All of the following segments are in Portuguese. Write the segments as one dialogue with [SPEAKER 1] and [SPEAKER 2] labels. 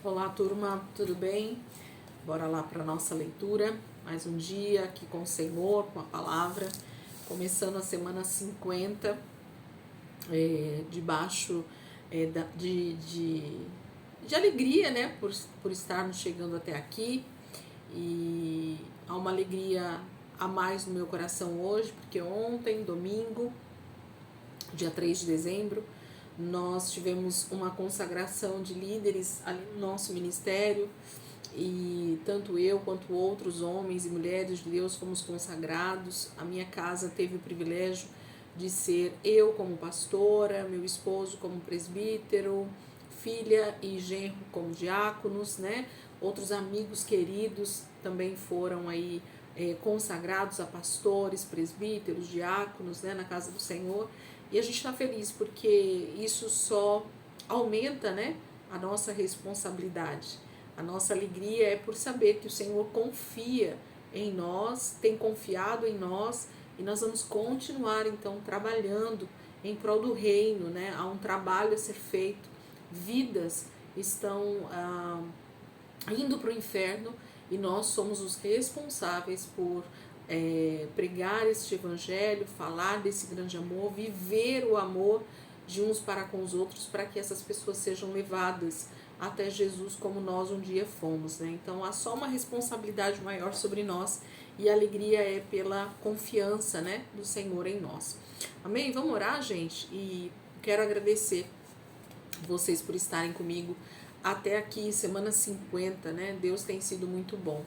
[SPEAKER 1] Olá, turma, tudo bem? Bora lá para nossa leitura. Mais um dia aqui com o Senhor, com a palavra. Começando a semana 50, debaixo de alegria, né? Por estarmos chegando até aqui. E há uma alegria a mais no meu coração hoje, porque ontem, domingo, dia 3 de dezembro, nós tivemos uma consagração de líderes ali no nosso ministério e tanto eu quanto outros homens e mulheres de Deus fomos consagrados. A minha casa teve o privilégio de ser eu como pastora, meu esposo como presbítero, filha e genro como diáconos, né? Outros amigos queridos também foram aí consagrados a pastores, presbíteros, diáconos, né, na casa do Senhor. E a gente está feliz porque isso só aumenta, né, a nossa responsabilidade. A nossa alegria é por saber que o Senhor confia em nós, tem confiado em nós e nós vamos continuar então trabalhando em prol do reino, né? Há um trabalho a ser feito, vidas estão indo para o inferno e nós somos os responsáveis por pregar este evangelho, falar desse grande amor, viver o amor de uns para com os outros, para que essas pessoas sejam levadas até Jesus como nós um dia fomos, né? Então há só uma responsabilidade maior sobre nós e a alegria é pela confiança, né, do Senhor em nós. Amém? Vamos orar, gente? E quero agradecer vocês por estarem comigo até aqui, semana 50, né? Deus tem sido muito bom.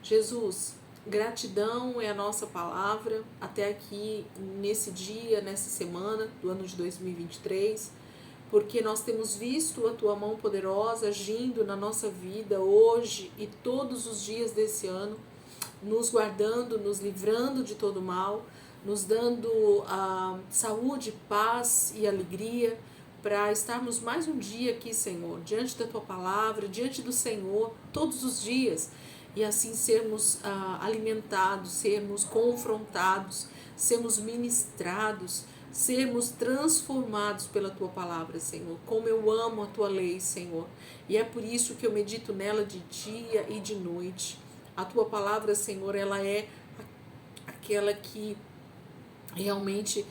[SPEAKER 1] Jesus, gratidão é a nossa palavra até aqui, nesse dia, nessa semana do ano de 2023, porque nós temos visto a Tua mão poderosa agindo na nossa vida hoje e todos os dias desse ano, nos guardando, nos livrando de todo mal, nos dando saúde, paz e alegria, para estarmos mais um dia aqui, Senhor, diante da Tua palavra, diante do Senhor, todos os dias, e assim sermos alimentados, sermos confrontados, sermos ministrados, sermos transformados pela Tua palavra, Senhor. Como eu amo a Tua lei, Senhor, e é por isso que eu medito nela de dia e de noite. A Tua palavra, Senhor, ela é aquela que realmente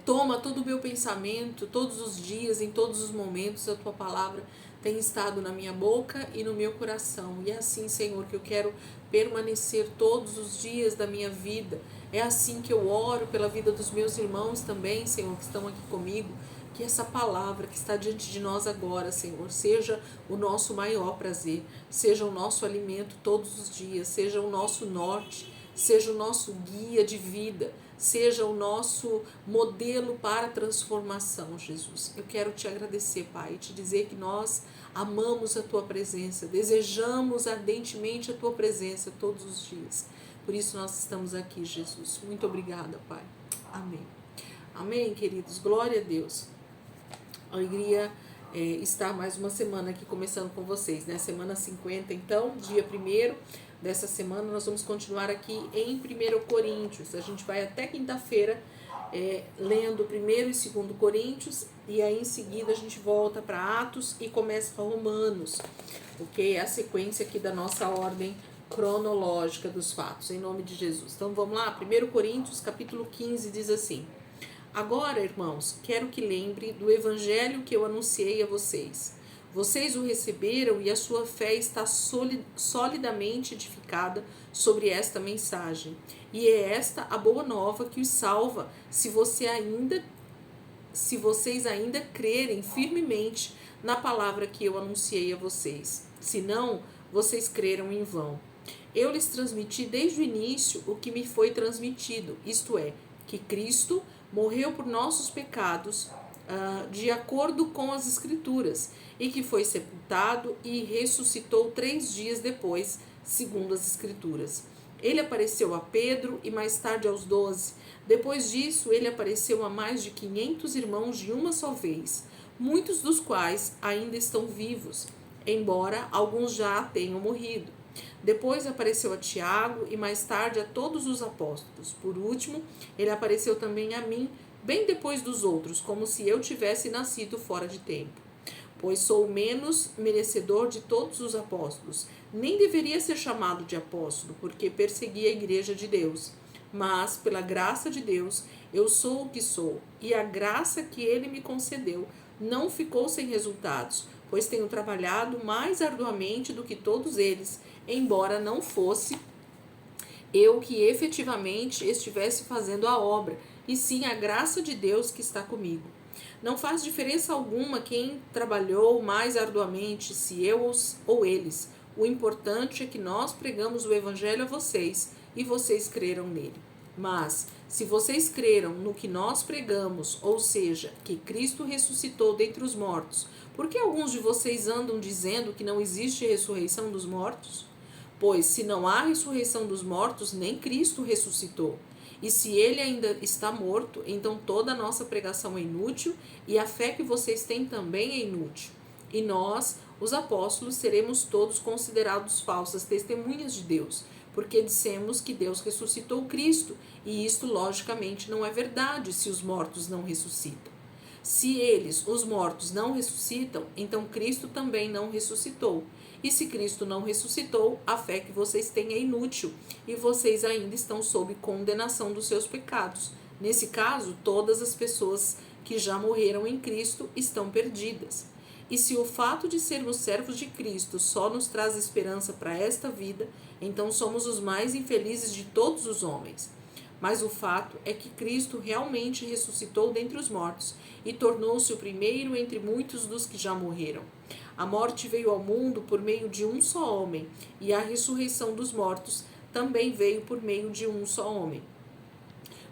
[SPEAKER 1] toma todo o meu pensamento, todos os dias, em todos os momentos. A Tua palavra tem estado na minha boca e no meu coração. E é assim, Senhor, que eu quero permanecer todos os dias da minha vida. É assim que eu oro pela vida dos meus irmãos também, Senhor, que estão aqui comigo. Que essa palavra que está diante de nós agora, Senhor, seja o nosso maior prazer, seja o nosso alimento todos os dias, seja o nosso norte, seja o nosso guia de vida, seja o nosso modelo para a transformação, Jesus. Eu quero te agradecer, Pai, e te dizer que nós amamos a Tua presença, desejamos ardentemente a Tua presença todos os dias. Por isso nós estamos aqui, Jesus. Muito obrigada, Pai. Amém. Amém, queridos. Glória a Deus. Alegria estar mais uma semana aqui começando com vocês, né? Semana 50, então, dia 1º dessa semana, nós vamos continuar aqui em 1 Coríntios. A gente vai até quinta-feira lendo 1º e 2º Coríntios, e aí em seguida a gente volta para Atos e começa Romanos, ok? É a sequência aqui da nossa ordem cronológica dos fatos, em nome de Jesus. Então vamos lá, 1 Coríntios, capítulo 15, diz assim: Agora, irmãos, quero que lembre do evangelho que eu anunciei a vocês. Vocês o receberam e a sua fé está solidamente edificada sobre esta mensagem. E é esta a boa nova que os salva, se vocês ainda crerem firmemente na palavra que eu anunciei a vocês. Se não, vocês creram em vão. Eu lhes transmiti desde o início o que me foi transmitido, isto é, que Cristo morreu por nossos pecados, de acordo com as Escrituras, e que foi sepultado e ressuscitou 3 dias depois, segundo as Escrituras. Ele apareceu a Pedro e mais tarde aos 12. Depois disso, ele apareceu a mais de 500 irmãos de uma só vez, muitos dos quais ainda estão vivos, embora alguns já tenham morrido. Depois apareceu a Tiago e mais tarde a todos os apóstolos. Por último, ele apareceu também a mim, bem depois dos outros, como se eu tivesse nascido fora de tempo. pois sou o menos merecedor de todos os apóstolos. Nem deveria ser chamado de apóstolo, porque persegui a igreja de Deus. Mas, pela graça de Deus, eu sou o que sou, e a graça que ele me concedeu não ficou sem resultados, pois tenho trabalhado mais arduamente do que todos eles, embora não fosse eu que efetivamente estivesse fazendo a obra, e sim a graça de Deus que está comigo. Não faz diferença alguma quem trabalhou mais arduamente, se eu ou eles. O importante é que nós pregamos o evangelho a vocês e vocês creram nele. Mas, se vocês creram no que nós pregamos, ou seja, que Cristo ressuscitou dentre os mortos, por que alguns de vocês andam dizendo que não existe ressurreição dos mortos? Pois, se não há ressurreição dos mortos, nem Cristo ressuscitou. E se ele ainda está morto, então toda a nossa pregação é inútil e a fé que vocês têm também é inútil. E nós, os apóstolos, seremos todos considerados falsas testemunhas de Deus, porque dissemos que Deus ressuscitou Cristo, e isto logicamente não é verdade se os mortos não ressuscitam. Se eles, os mortos, não ressuscitam, então Cristo também não ressuscitou. E se Cristo não ressuscitou, a fé que vocês têm é inútil e vocês ainda estão sob condenação dos seus pecados. Nesse caso, todas as pessoas que já morreram em Cristo estão perdidas. E se o fato de sermos servos de Cristo só nos traz esperança para esta vida, então somos os mais infelizes de todos os homens. Mas o fato é que Cristo realmente ressuscitou dentre os mortos e tornou-se o primeiro entre muitos dos que já morreram. A morte veio ao mundo por meio de um só homem, e a ressurreição dos mortos também veio por meio de um só homem.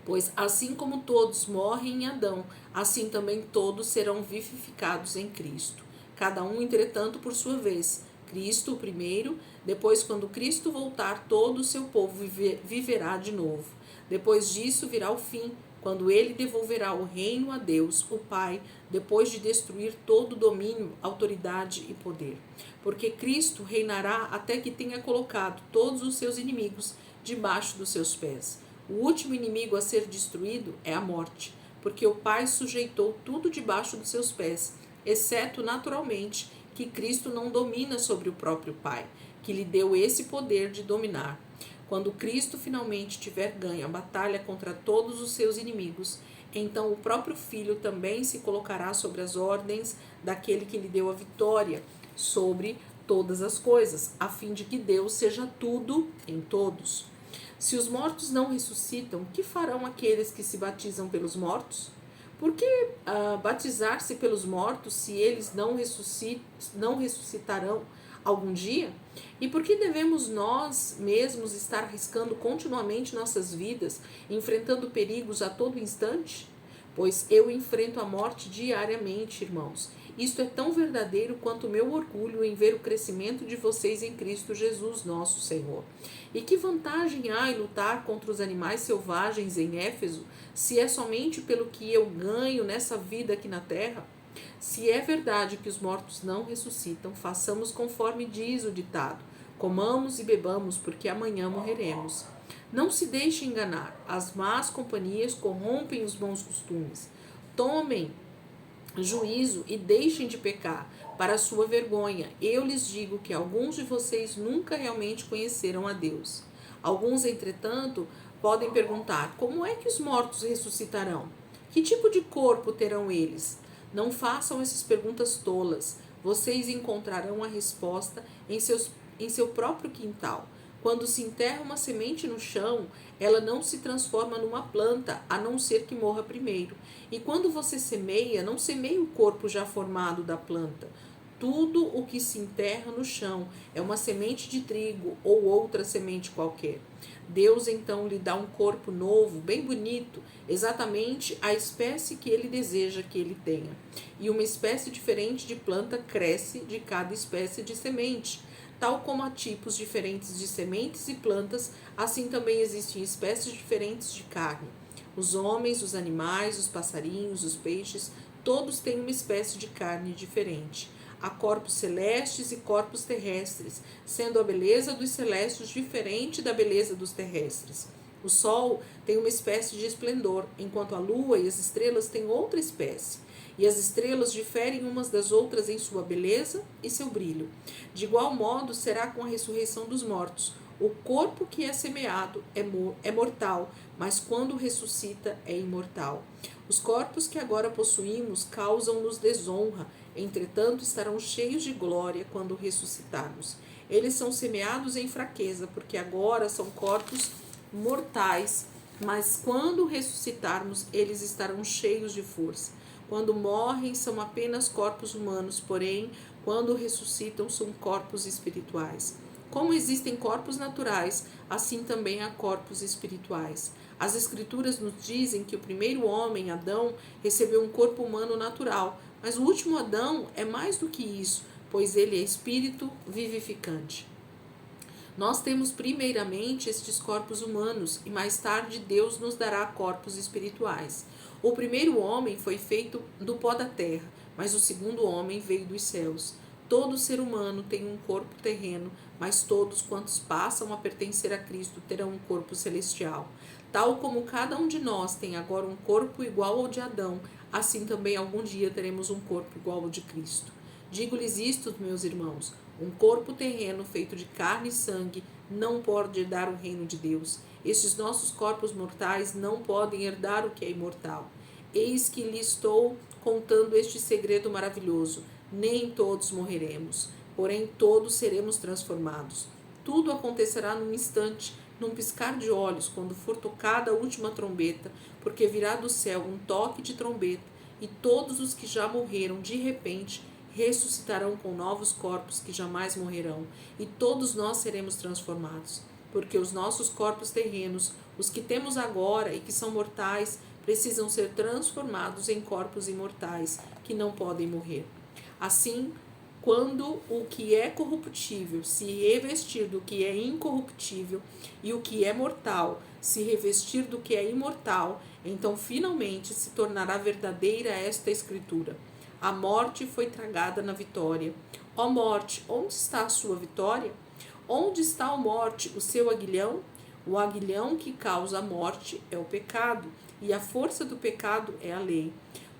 [SPEAKER 1] Pois assim como todos morrem em Adão, assim também todos serão vivificados em Cristo. Cada um, entretanto, por sua vez. Cristo o primeiro, depois, quando Cristo voltar, todo o seu povo viverá de novo. Depois disso virá o fim, quando ele devolverá o reino a Deus, o Pai, depois de destruir todo domínio, autoridade e poder. Porque Cristo reinará até que tenha colocado todos os seus inimigos debaixo dos seus pés. O último inimigo a ser destruído é a morte, porque o Pai sujeitou tudo debaixo dos seus pés, exceto, naturalmente, que Cristo não domina sobre o próprio Pai, que lhe deu esse poder de dominar. Quando Cristo finalmente tiver ganho a batalha contra todos os seus inimigos, então o próprio Filho também se colocará sobre as ordens daquele que lhe deu a vitória sobre todas as coisas, a fim de que Deus seja tudo em todos. Se os mortos não ressuscitam, que farão aqueles que se batizam pelos mortos? Por que batizar-se pelos mortos se eles não ressuscitarão algum dia? E por que devemos nós mesmos estar arriscando continuamente nossas vidas, enfrentando perigos a todo instante? Pois eu enfrento a morte diariamente, irmãos. Isto é tão verdadeiro quanto o meu orgulho em ver o crescimento de vocês em Cristo Jesus, nosso Senhor. E que vantagem há em lutar contra os animais selvagens em Éfeso, se é somente pelo que eu ganho nessa vida aqui na terra? Se é verdade que os mortos não ressuscitam, façamos conforme diz o ditado: comamos e bebamos, porque amanhã morreremos. Não se deixe enganar, as más companhias corrompem os bons costumes. Tomem juízo e deixem de pecar, para a sua vergonha. Eu lhes digo que alguns de vocês nunca realmente conheceram a Deus. Alguns, entretanto, podem perguntar: como é que os mortos ressuscitarão? Que tipo de corpo terão eles? Não façam essas perguntas tolas. Vocês encontrarão a resposta em seu próprio quintal. Quando se enterra uma semente no chão, ela não se transforma numa planta, a não ser que morra primeiro. E quando você semeia, não semeia o corpo já formado da planta. Tudo o que se enterra no chão é uma semente de trigo ou outra semente qualquer. Deus então lhe dá um corpo novo, bem bonito, exatamente a espécie que ele deseja que ele tenha. E uma espécie diferente de planta cresce de cada espécie de semente. Tal como há tipos diferentes de sementes e plantas, assim também existem espécies diferentes de carne. Os homens, os animais, os passarinhos, os peixes, todos têm uma espécie de carne diferente. Há corpos celestes e corpos terrestres, sendo a beleza dos celestes diferente da beleza dos terrestres. O sol tem uma espécie de esplendor, enquanto a lua e as estrelas têm outra espécie. e as estrelas diferem umas das outras em sua beleza e seu brilho. De igual modo será com a ressurreição dos mortos. O corpo que é semeado é mortal, mas quando ressuscita é imortal. Os corpos que agora possuímos causam-nos desonra, entretanto estarão cheios de glória quando ressuscitarmos. Eles são semeados em fraqueza, porque agora são corpos mortais, mas quando ressuscitarmos, eles estarão cheios de força. Quando morrem, são apenas corpos humanos, porém, quando ressuscitam, são corpos espirituais. Como existem corpos naturais, assim também há corpos espirituais. As Escrituras nos dizem que o primeiro homem, Adão, recebeu um corpo humano natural, mas o último Adão é mais do que isso, pois ele é espírito vivificante. Nós temos primeiramente estes corpos humanos e mais tarde Deus nos dará corpos espirituais. O primeiro homem foi feito do pó da terra, mas o segundo homem veio dos céus. Todo ser humano tem um corpo terreno, mas todos quantos passam a pertencer a Cristo terão um corpo celestial. Tal como cada um de nós tem agora um corpo igual ao de Adão, assim também algum dia teremos um corpo igual ao de Cristo. Digo-lhes isto, meus irmãos, um corpo terreno feito de carne e sangue não pode herdar o reino de Deus. Estes nossos corpos mortais não podem herdar o que é imortal. Eis que lhe estou contando este segredo maravilhoso. Nem todos morreremos, porém todos seremos transformados. Tudo acontecerá num instante, num piscar de olhos, quando for tocada a última trombeta, porque virá do céu um toque de trombeta, e todos os que já morreram de repente ressuscitarão com novos corpos que jamais morrerão, e todos nós seremos transformados, porque os nossos corpos terrenos, os que temos agora e que são mortais, precisam ser transformados em corpos imortais, que não podem morrer. Assim, quando o que é corruptível se revestir do que é incorruptível e o que é mortal se revestir do que é imortal, então finalmente se tornará verdadeira esta escritura. A morte foi tragada na vitória. Ó morte, onde está a sua vitória? Onde está, ó morte, o seu aguilhão? O aguilhão que causa a morte é o pecado, e a força do pecado é a lei.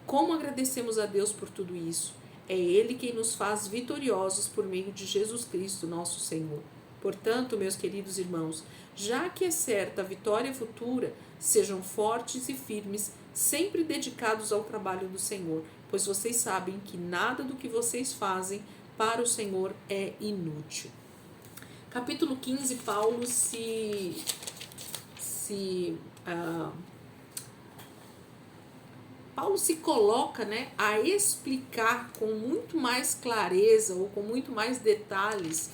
[SPEAKER 1] Como agradecemos a Deus por tudo isso? É Ele quem nos faz vitoriosos por meio de Jesus Cristo, nosso Senhor. Portanto, meus queridos irmãos, já que é certa a vitória futura, sejam fortes e firmes, sempre dedicados ao trabalho do Senhor, pois vocês sabem que nada do que vocês fazem para o Senhor é inútil. Capítulo 15, Paulo se coloca, a explicar com muito mais clareza ou com muito mais detalhes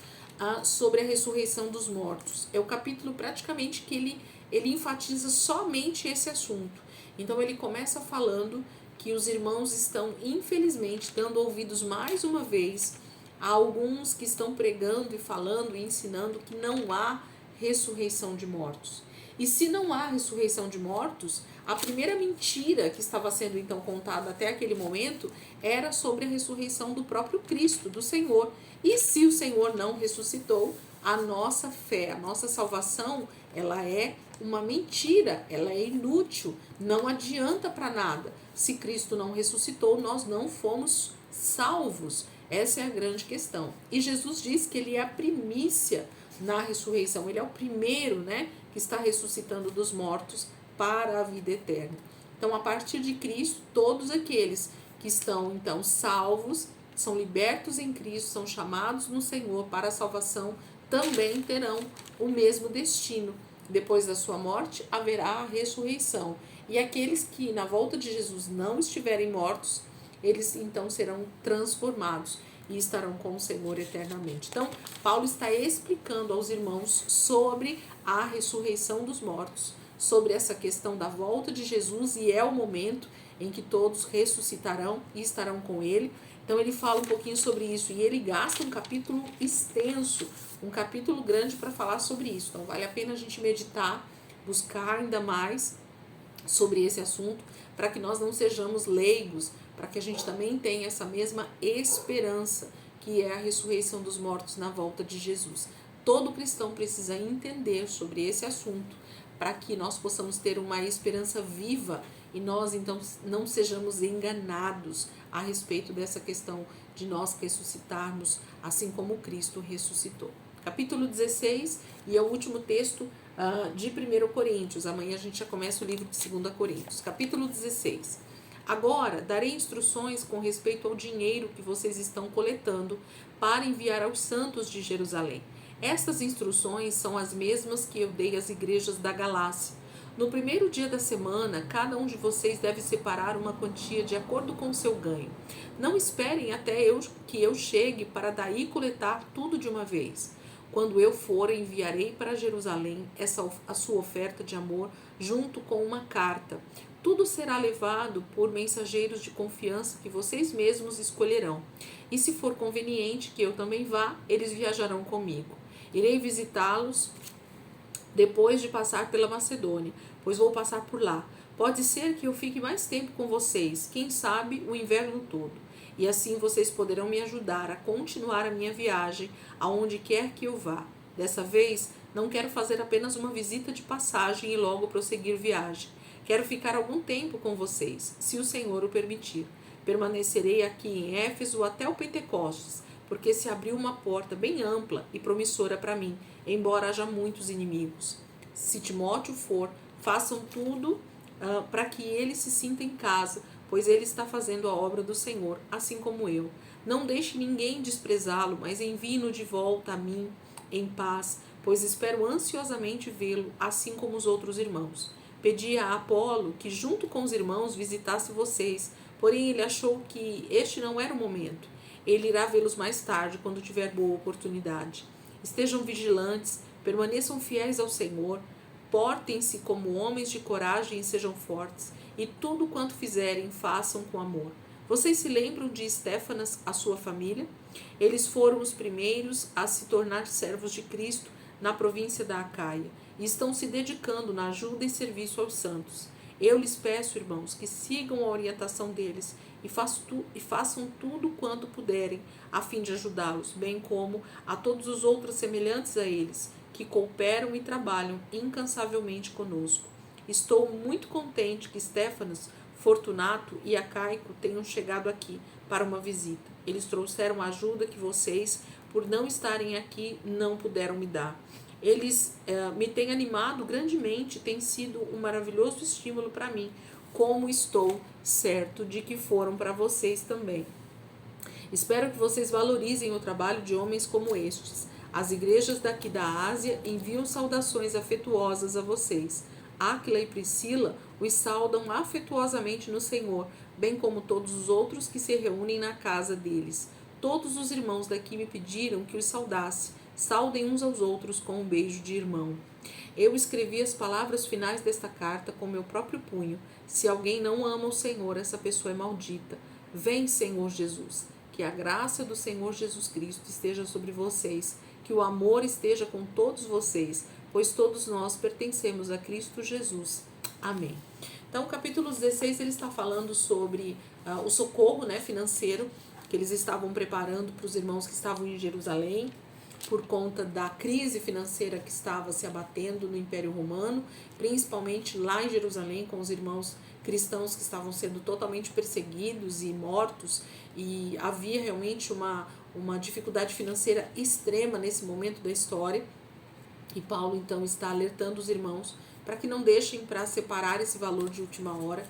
[SPEAKER 1] sobre a ressurreição dos mortos. É o capítulo praticamente que ele enfatiza somente esse assunto. Então ele começa falando que os irmãos estão, infelizmente, dando ouvidos mais uma vez a alguns que estão pregando e falando e ensinando que não há ressurreição de mortos. E se não há ressurreição de mortos, a primeira mentira que estava sendo então contada até aquele momento era sobre a ressurreição do próprio Cristo, do Senhor. E se o Senhor não ressuscitou, a nossa fé, a nossa salvação, ela é uma mentira, ela é inútil, não adianta para nada. Se Cristo não ressuscitou, nós não fomos salvos. Essa é a grande questão. E Jesus diz que ele é a primícia na ressurreição, ele é o primeiro, que está ressuscitando dos mortos para a vida eterna. Então, a partir de Cristo, todos aqueles que estão, então, salvos, são libertos em Cristo, são chamados no Senhor para a salvação, também terão o mesmo destino. Depois da sua morte, haverá a ressurreição. E aqueles que, na volta de Jesus, não estiverem mortos, eles, então, serão transformados e estarão com o Senhor eternamente. Então, Paulo está explicando aos irmãos sobre a ressurreição dos mortos, sobre essa questão da volta de Jesus, e é o momento em que todos ressuscitarão e estarão com ele. Então ele fala um pouquinho sobre isso e ele gasta um capítulo extenso, um capítulo grande para falar sobre isso. Então vale a pena a gente meditar, buscar ainda mais sobre esse assunto, para que nós não sejamos leigos, para que a gente também tenha essa mesma esperança, que é a ressurreição dos mortos na volta de Jesus. Todo cristão precisa entender sobre esse assunto, para que nós possamos ter uma esperança viva e nós então não sejamos enganados a respeito dessa questão de nós ressuscitarmos assim como Cristo ressuscitou. Capítulo 16, e é o último texto de 1 Coríntios. Amanhã a gente já começa o livro de 2 Coríntios. Capítulo 16. Agora darei instruções com respeito ao dinheiro que vocês estão coletando para enviar aos santos de Jerusalém. Estas instruções são as mesmas que eu dei às igrejas da Galácia. No primeiro dia da semana, cada um de vocês deve separar uma quantia de acordo com o seu ganho. Não esperem até que eu chegue para daí coletar tudo de uma vez. Quando eu for, enviarei para Jerusalém a sua oferta de amor junto com uma carta. Tudo será levado por mensageiros de confiança que vocês mesmos escolherão. E se for conveniente que eu também vá, eles viajarão comigo. Irei visitá-los depois de passar pela Macedônia, pois vou passar por lá. Pode ser que eu fique mais tempo com vocês, quem sabe o inverno todo. E assim vocês poderão me ajudar a continuar a minha viagem aonde quer que eu vá. Dessa vez, não quero fazer apenas uma visita de passagem e logo prosseguir viagem. Quero ficar algum tempo com vocês, se o Senhor o permitir. Permanecerei aqui em Éfeso até o Pentecostes, porque se abriu uma porta bem ampla e promissora para mim, embora haja muitos inimigos. Se Timóteo for, façam tudo para que ele se sinta em casa, pois ele está fazendo a obra do Senhor, assim como eu. Não deixe ninguém desprezá-lo, mas envie-no de volta a mim em paz, pois espero ansiosamente vê-lo, assim como os outros irmãos. Pedi a Apolo que junto com os irmãos visitasse vocês, porém ele achou que este não era o momento. Ele irá vê-los mais tarde, quando tiver boa oportunidade. Estejam vigilantes, permaneçam fiéis ao Senhor, portem-se como homens de coragem e sejam fortes, e tudo quanto fizerem, façam com amor. Vocês se lembram de Estéfanas, a sua família? Eles foram os primeiros a se tornar servos de Cristo na província da Acaia, e estão se dedicando na ajuda e serviço aos santos. Eu lhes peço, irmãos, que sigam a orientação deles e façam tudo quanto puderem, a fim de ajudá-los, bem como a todos os outros semelhantes a eles, que cooperam e trabalham incansavelmente conosco. Estou muito contente que Estéfanas, Fortunato e Acaico tenham chegado aqui para uma visita. Eles trouxeram a ajuda que vocês, por não estarem aqui, não puderam me dar. Eles me têm animado grandemente, tem sido um maravilhoso estímulo para mim, como estou certo de que foram para vocês também. Espero que vocês valorizem o trabalho de homens como estes. As igrejas daqui da Ásia enviam saudações afetuosas a vocês. Áquila e Priscila os saudam afetuosamente no Senhor, bem como todos os outros que se reúnem na casa deles. Todos os irmãos daqui me pediram que os saudasse. Saudem uns aos outros com um beijo de irmão. Eu escrevi as palavras finais desta carta com meu próprio punho. Se alguém não ama o Senhor, essa pessoa é maldita. Vem, Senhor Jesus. Que a graça do Senhor Jesus Cristo esteja sobre vocês. Que o amor esteja com todos vocês, pois todos nós pertencemos a Cristo Jesus. Amém. Então, o capítulo 16, ele está falando sobre o socorro financeiro que eles estavam preparando para os irmãos que estavam em Jerusalém, por conta da crise financeira que estava se abatendo no Império Romano, principalmente lá em Jerusalém, com os irmãos cristãos que estavam sendo totalmente perseguidos e mortos, e havia realmente uma dificuldade financeira extrema nesse momento da história. E Paulo então está alertando os irmãos para que não deixem para separar esse valor de última hora,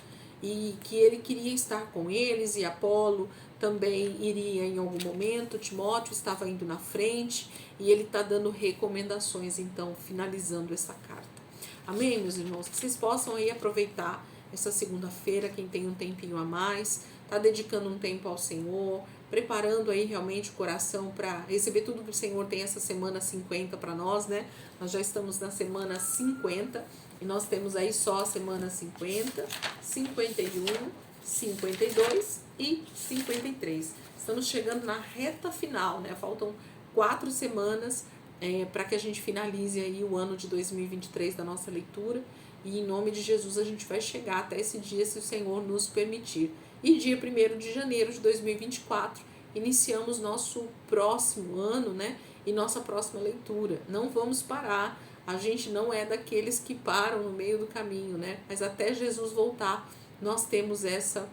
[SPEAKER 1] e que ele queria estar com eles, e Apolo também iria em algum momento, Timóteo estava indo na frente, e ele está dando recomendações, então, finalizando essa carta. Amém, meus irmãos? Que vocês possam aí aproveitar essa segunda-feira, quem tem um tempinho a mais, está dedicando um tempo ao Senhor, preparando aí realmente o coração para receber tudo que o Senhor tem essa semana 50 para nós, né? Nós já estamos na semana 50, e nós temos aí só a semana 50, 51, 52 e 53. Estamos chegando na reta final, né? Faltam 4 semanas para que a gente finalize aí o ano de 2023 da nossa leitura. E em nome de Jesus a gente vai chegar até esse dia, se o Senhor nos permitir. E dia 1º de janeiro de 2024, iniciamos nosso próximo ano, né? E nossa próxima leitura. Não vamos parar. A gente não é daqueles que param no meio do caminho, né? Mas até Jesus voltar, nós temos essa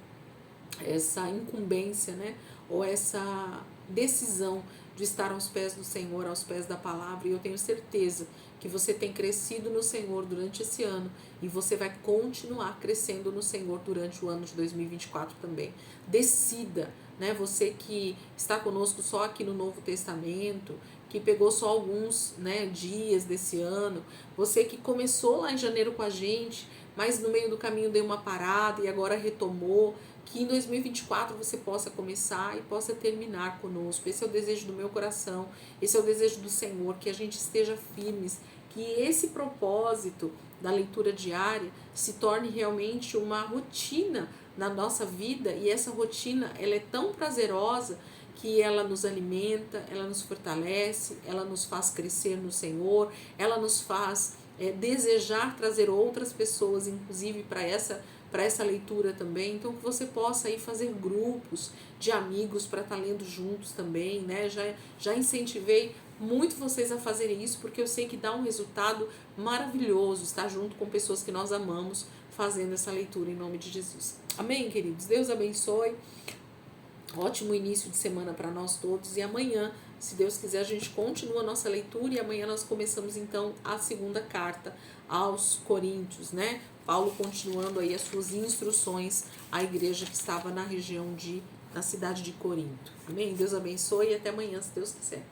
[SPEAKER 1] incumbência, né? Ou essa decisão de estar aos pés do Senhor, aos pés da palavra. E eu tenho certeza que você tem crescido no Senhor durante esse ano e você vai continuar crescendo no Senhor durante o ano de 2024 também. Decida, né? Você que está conosco só aqui no Novo Testamento, que pegou só alguns, né, dias desse ano, você que começou lá em janeiro com a gente, mas no meio do caminho deu uma parada e agora retomou, que em 2024 você possa começar e possa terminar conosco. Esse é o desejo do meu coração, esse é o desejo do Senhor, que a gente esteja firmes, que esse propósito da leitura diária se torne realmente uma rotina na nossa vida, e essa rotina ela é tão prazerosa que ela nos alimenta, ela nos fortalece, ela nos faz crescer no Senhor, ela nos faz desejar trazer outras pessoas, inclusive para essa leitura também. Então que você possa aí fazer grupos de amigos para estar lendo juntos também, né? Já incentivei muito vocês a fazerem isso, porque eu sei que dá um resultado maravilhoso estar junto com pessoas que nós amamos fazendo essa leitura em nome de Jesus. Amém, queridos? Deus abençoe. Ótimo início de semana para nós todos, e amanhã, se Deus quiser, a gente continua a nossa leitura e amanhã nós começamos então a segunda carta aos Coríntios, né? Paulo continuando aí as suas instruções à igreja que estava na cidade de Corinto. Amém? Deus abençoe e até amanhã, se Deus quiser.